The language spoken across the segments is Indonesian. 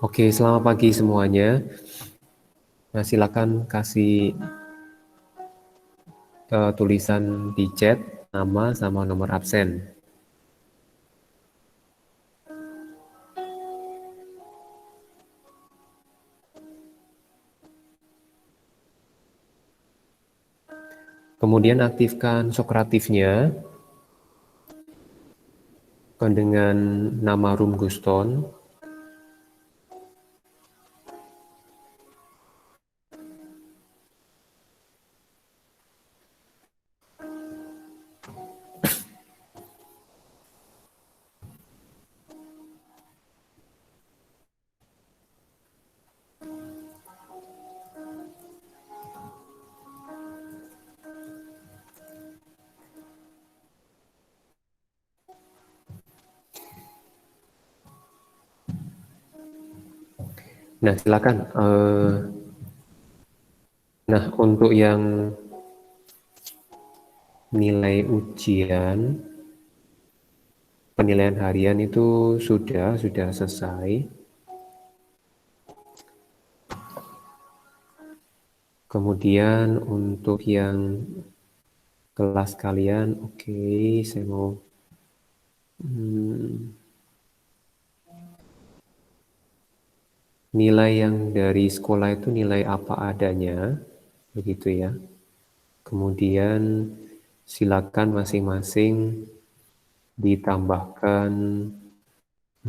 Oke, selamat pagi semuanya. Nah, silakan kasih tulisan di chat nama sama nomor absen. Kemudian aktifkan Sokratifnya dengan nama Room Guston. Nah, silakan. Nah, untuk yang nilai ujian, penilaian harian itu sudah selesai. Kemudian untuk yang kelas kalian, oke, saya mau nilai yang dari sekolah itu nilai apa adanya, begitu ya. Kemudian silakan masing-masing ditambahkan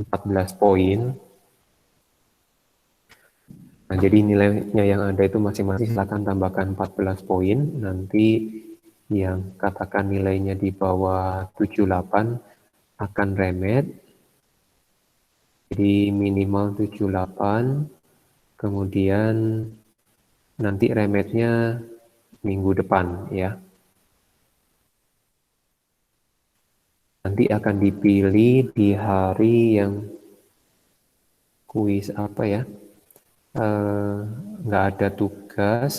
14 poin. Nah, jadi nilainya yang ada itu masing-masing silakan tambahkan 14 poin. Nanti yang katakan nilainya di bawah 78 akan remet. Jadi minimal 78. Kemudian nanti remetnya minggu depan ya. Nanti akan dipilih di hari yang kuis apa ya, nggak ada tugas,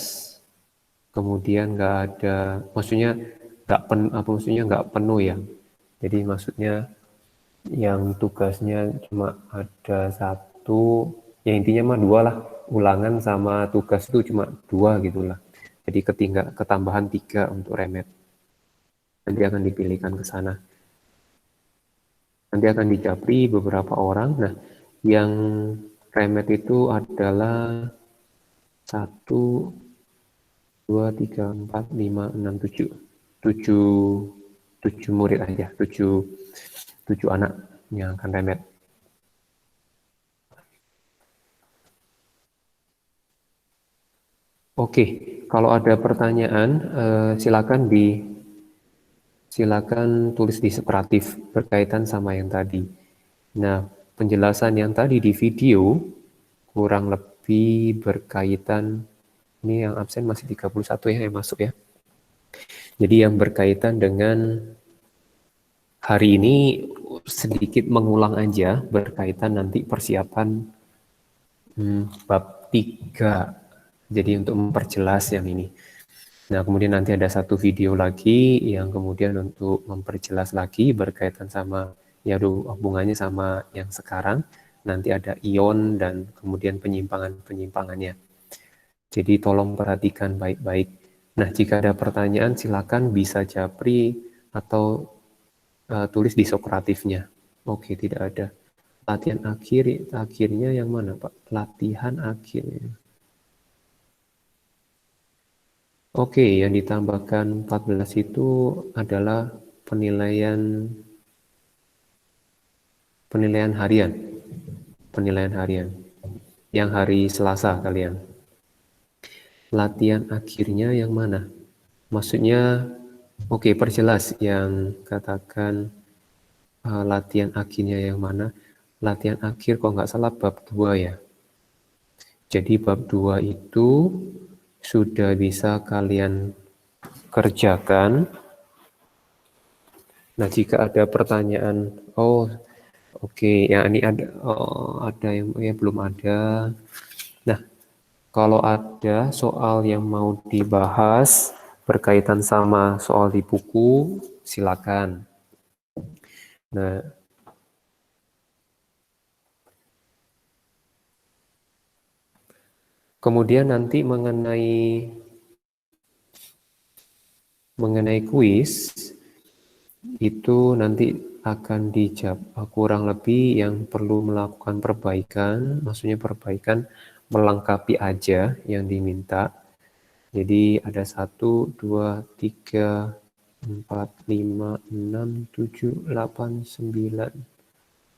kemudian nggak ada, maksudnya nggak penuh ya. Jadi maksudnya yang tugasnya cuma ada satu, ya intinya mah dua lah, ulangan sama tugas itu cuma dua gitulah. Jadi ketambahan 3 untuk remet. Nanti akan dipilihkan ke sana. Nanti akan dijapri beberapa orang. Nah, yang remet itu adalah 1, 2, 3, 4, 5, 6, 7. 7 murid aja, 7 anak yang akan remet. Oke, kalau ada pertanyaan silakan tulis di separatif berkaitan sama yang tadi. Nah, penjelasan yang tadi di video kurang lebih berkaitan, ini yang absen masih 31 ya yang masuk ya. Jadi yang berkaitan dengan hari ini sedikit mengulang aja berkaitan nanti persiapan bab 3. Jadi untuk memperjelas yang ini. Nah, kemudian nanti ada satu video lagi yang kemudian untuk memperjelas lagi berkaitan sama ya hubungannya sama yang sekarang. Nanti ada ion dan kemudian penyimpangannya. Jadi tolong perhatikan baik-baik. Nah, jika ada pertanyaan silakan bisa japri atau tulis di Sokratifnya. Oke, tidak ada. Latihan akhirnya yang mana, Pak? Latihan akhirnya. Oke, yang ditambahkan 14 itu adalah penilaian harian. Penilaian harian. Yang hari Selasa kalian. Latihan akhirnya yang mana? Maksudnya, oke, perjelas yang katakan latihan akhirnya yang mana? Latihan akhir kok nggak salah bab 2 ya. Jadi bab 2 itu sudah bisa kalian kerjakan. Nah, jika ada pertanyaan, oke, ya ini ada yang ya belum ada. Nah, kalau ada soal yang mau dibahas berkaitan sama soal di buku, silakan. Nah, Kemudian nanti mengenai kuis itu nanti akan dijawab kurang lebih yang perlu melakukan perbaikan, maksudnya perbaikan melengkapi aja yang diminta. Jadi ada 1, 2, 3, 4, 5, 6, 7, 8, 9,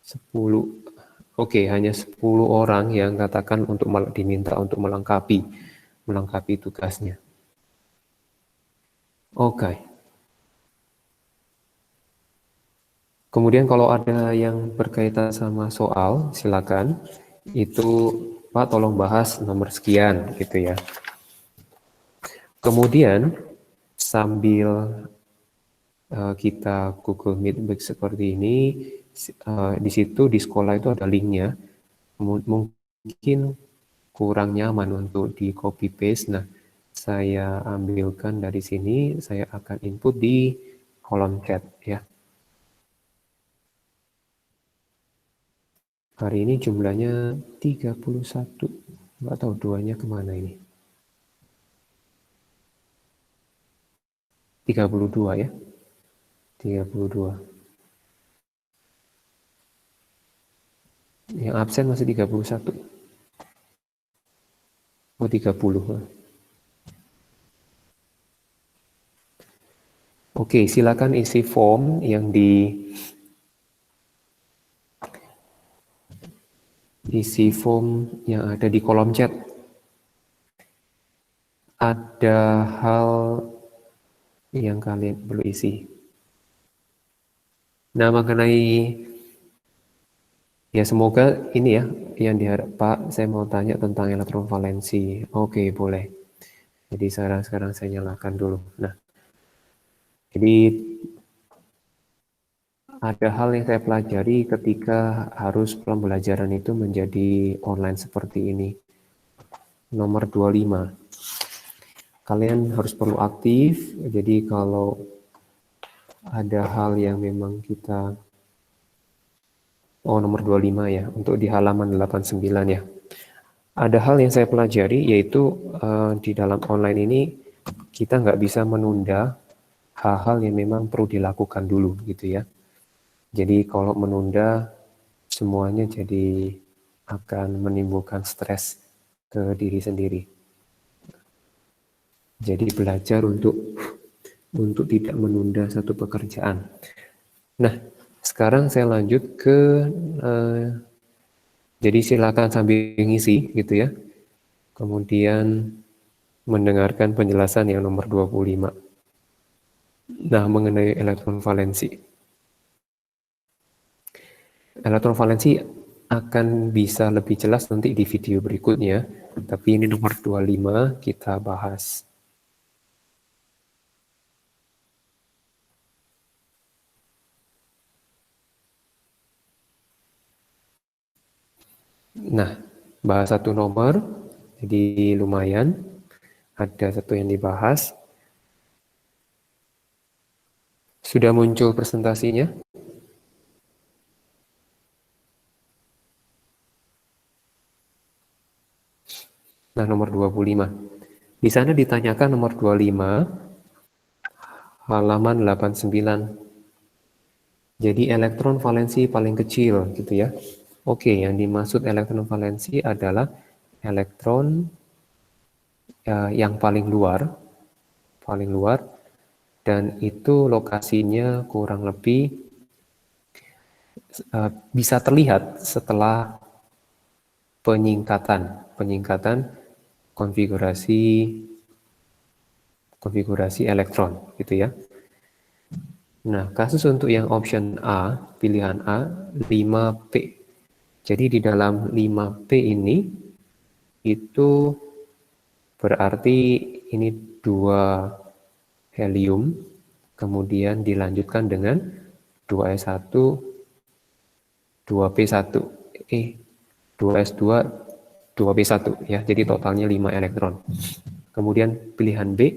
10. Oke, hanya 10 orang yang katakan untuk diminta untuk melengkapi tugasnya. Oke. Kemudian kalau ada yang berkaitan sama soal, silakan. Itu Pak tolong bahas nomor sekian gitu ya. Kemudian sambil kita Google Meet seperti ini, di situ di sekolah itu ada linknya. Mungkin kurang nyaman untuk di copy paste. Nah, saya ambilkan dari sini, saya akan input di kolom chat ya. Hari ini jumlahnya 31. Nggak tahu duanya kemana ini. 32 ya. 32. Yang absen masih 31. Oh, 30. Oke, silakan isi form yang ada di kolom chat. Ada hal yang kalian perlu isi. Nah, mengenai ya semoga ini ya yang diharap Pak, saya mau tanya tentang elektrovalensi. Oke, boleh. Jadi sekarang saya nyalakan dulu. Nah, jadi ada hal yang saya pelajari ketika harus pembelajaran itu menjadi online seperti ini. Nomor 25. Kalian harus perlu aktif, jadi kalau ada hal yang memang kita nomor 25 ya, untuk di halaman 89 ya. Ada hal yang saya pelajari yaitu di dalam online ini kita nggak bisa menunda hal-hal yang memang perlu dilakukan dulu gitu ya. Jadi kalau menunda semuanya jadi akan menimbulkan stres ke diri sendiri. Jadi belajar untuk tidak menunda satu pekerjaan. Nah, sekarang saya lanjut ke jadi silakan sambil ngisi gitu ya. Kemudian mendengarkan penjelasan yang nomor 25. Nah, mengenai elektron valensi. Elektron valensi akan bisa lebih jelas nanti di video berikutnya, tapi ini nomor 25 kita bahas. Nah, bahas satu nomor, jadi lumayan, ada satu yang dibahas. Sudah muncul presentasinya? Nah, nomor 25. Di sana ditanyakan nomor 25, halaman 89. Jadi elektron valensi paling kecil gitu ya. Oke, yang dimaksud elektron valensi adalah elektron yang paling luar, dan itu lokasinya kurang lebih bisa terlihat setelah penyingkatan konfigurasi elektron gitu ya. Nah, kasus untuk yang option A, pilihan A, 5P. Jadi di dalam 5P ini itu berarti ini 2 helium, kemudian dilanjutkan dengan 2s1, 2p1, 2s2, 2p1 ya. Jadi totalnya 5 elektron. Kemudian pilihan B,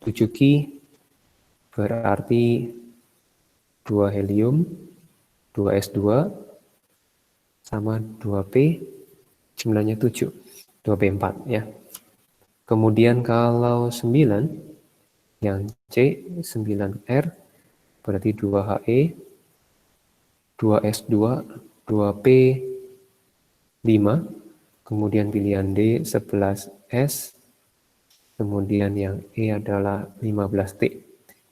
7Ki berarti 2 helium, 2s2 sama 2p, jumlahnya 7. 2p4 ya. Kemudian kalau 9, yang C 9R berarti 2HE, 2S2, 2P5, kemudian pilihan D 11S, kemudian yang E adalah 15T.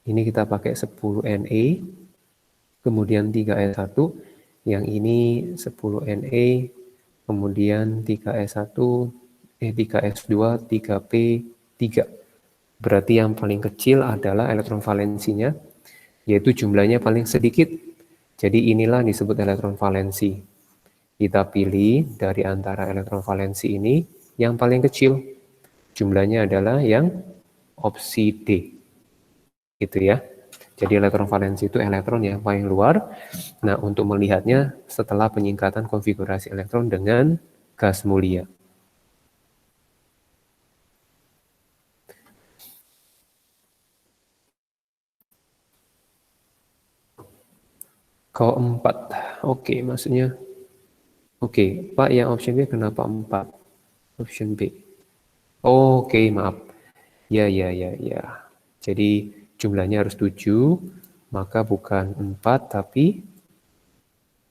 Ini kita pakai 10Ne, kemudian 3S1, yang ini 10Ne, kemudian 3S2, 3P3. Berarti yang paling kecil adalah elektron valensinya, yaitu jumlahnya paling sedikit. Jadi inilah disebut elektron valensi. Kita pilih dari antara elektron valensi ini yang paling kecil. Jumlahnya adalah yang opsi D. Gitu ya. Jadi elektron valensi itu elektron yang paling luar. Nah, untuk melihatnya setelah penyingkatan konfigurasi elektron dengan gas mulia. Kalau 4, oke, maksudnya, oke, Pak, yang option B kenapa 4? Option B. Oke, maaf. Ya. Jadi jumlahnya harus 7, maka bukan 4 tapi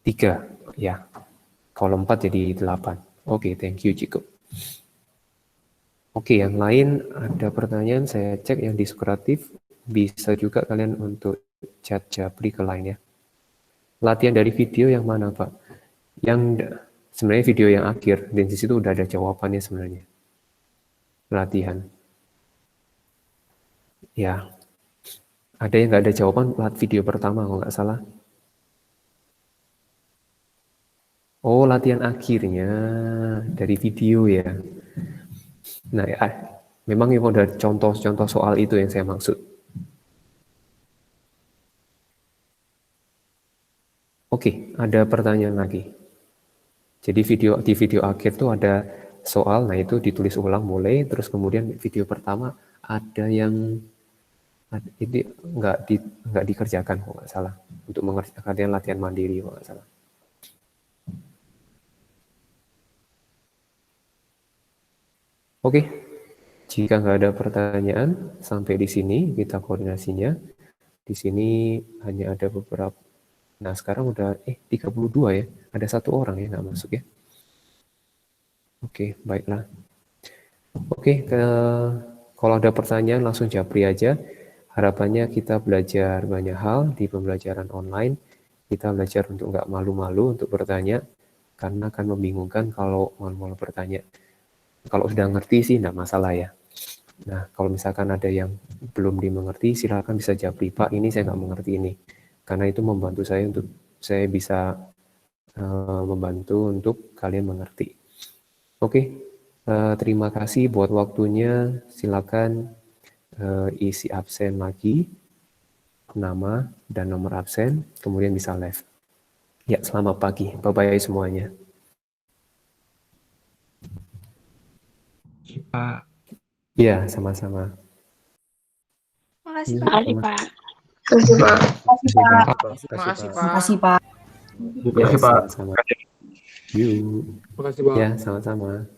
3. Ya, kalau 4 jadi 8. Oke, thank you, Ciko. Oke, yang lain ada pertanyaan, saya cek yang diskuratif. Bisa juga kalian untuk chat Japri ke lain ya. Latihan dari video yang mana, Pak? Yang sebenarnya video yang akhir, dan di situ udah ada jawabannya sebenarnya. Latihan. Ya, ada yang nggak ada jawaban video pertama kalau nggak salah. Oh, latihan akhirnya dari video ya. Nah, ya, memang ada contoh-contoh soal itu yang saya maksud. Oke, ada pertanyaan lagi. Jadi di video akhir tuh ada soal, nah itu ditulis ulang boleh, terus kemudian video pertama ada yang ini nggak dikerjakan kalau nggak salah, untuk mengerjakan latihan mandiri kalau nggak salah. Oke, jika nggak ada pertanyaan sampai di sini kita koordinasinya. Di sini hanya ada beberapa. Nah, sekarang udah 32 ya. Ada 1 orang ya nggak masuk ya. Oke, baiklah. Oke, kalau ada pertanyaan langsung japri aja. Harapannya kita belajar banyak hal di pembelajaran online. Kita belajar untuk nggak malu-malu untuk bertanya, karena akan membingungkan kalau malu-malu bertanya. Kalau sudah ngerti sih nggak masalah ya. Nah, kalau misalkan ada yang belum dimengerti, silakan bisa japri, Pak, ini saya nggak mengerti ini. Karena itu membantu saya untuk saya bisa membantu untuk kalian mengerti. Oke, terima kasih buat waktunya. Silakan isi absen lagi, nama dan nomor absen, kemudian bisa live. Ya, selamat pagi. Bye-bye semuanya. Pak. Ya, sama-sama. Makasih, Pak. Makasih, Pak. Makasih, Pak. Makasih, Pak. Makasih, Pak. Ya, sama-sama. Yuk. Makasih, Pak. Ya, sama-sama.